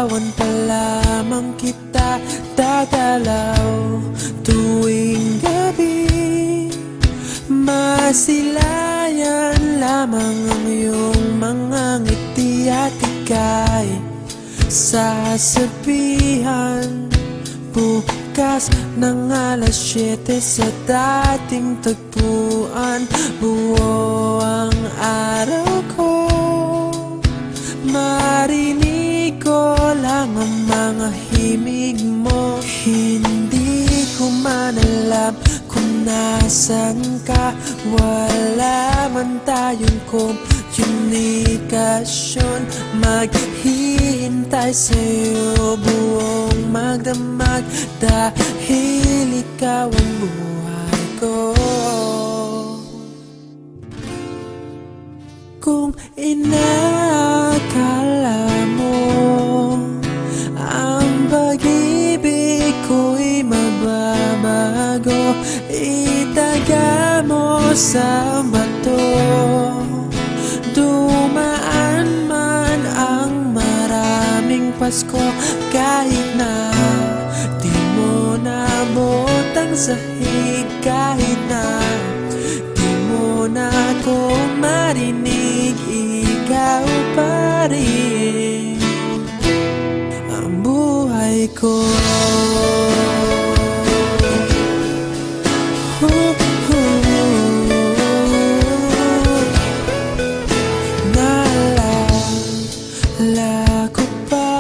Liligawan pa lamang kita, dadalaw tuwing gabi. Masilayan lamang ang iyong mga ngiti at ika'y sasabihan bukas ng alas 7 sa dating tagpuan. Buo ang araw ko, marinig ko lang ang mga himig mo. Hindi ko man alam kung nasan ka, wala man tayong komunikasyon. Maghihintay sa'yo buong magdamag, dahil ikaw ang buhay ko. Kung inakala mo ang pag-ibig ko'y magbabago, itaga mo sa bato. Dumaan man ang maraming Pasko, kahit na di mo naabot ang sahig, kahit na di mo na ako marinig, ikaw pa rin ang buhay ko. Naalala ko pa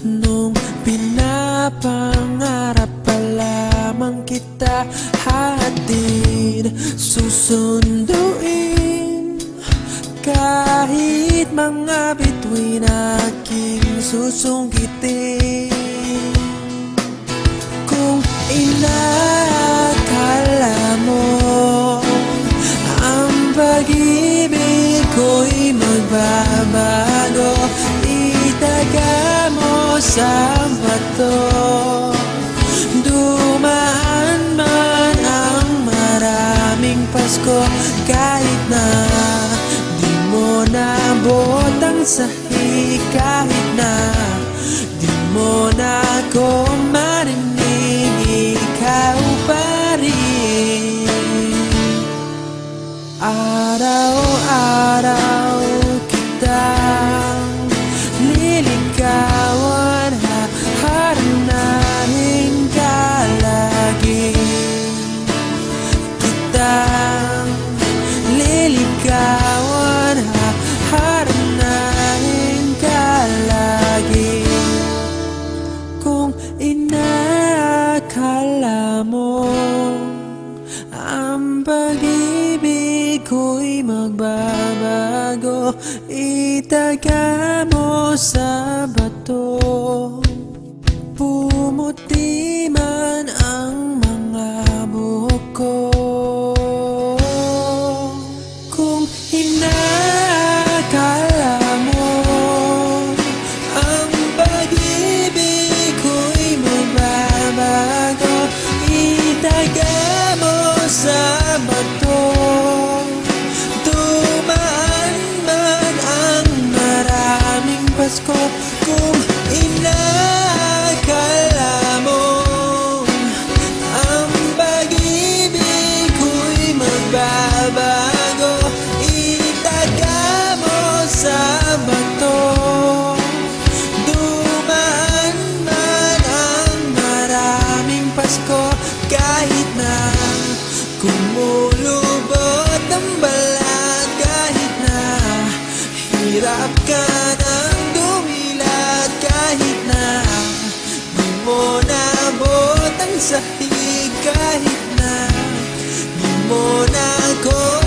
nung pinapangarap pa lamang kita, hatid susunduin kahit mga bituin aking susungkitin. Kung inakala mo ang pag-ibig ko'y magbabago, itaga mo sa bato. Dumaan man ang maraming Pasko, kahit na di mo naabot ang sahig, kahit na di mo na ako marinig, ikaw pa rin. Araw-araw kitang liligawan, haharanahin ka lagi. Kitang liligawan, haharanahin ka lagi. Kung inakala mo ang pag-ibig ko'y magbabago, itaga mo sa bato. Pumuti man ang mga buhok ko. Kung inakala mo ang pag-ibig ko'y magbabago, itaga mo sa bato. Dumaan man ang maraming Pasko, kung inakala mo ang pag-ibig ko'y magbabago, itaga mo sa bato. Dumaan man ang maraming Pasko, kahit na kumulubot ang balat, kahit na hirap ka ng dumilat, kahit na di mo naabot ang sahig, kahit na di mo na ako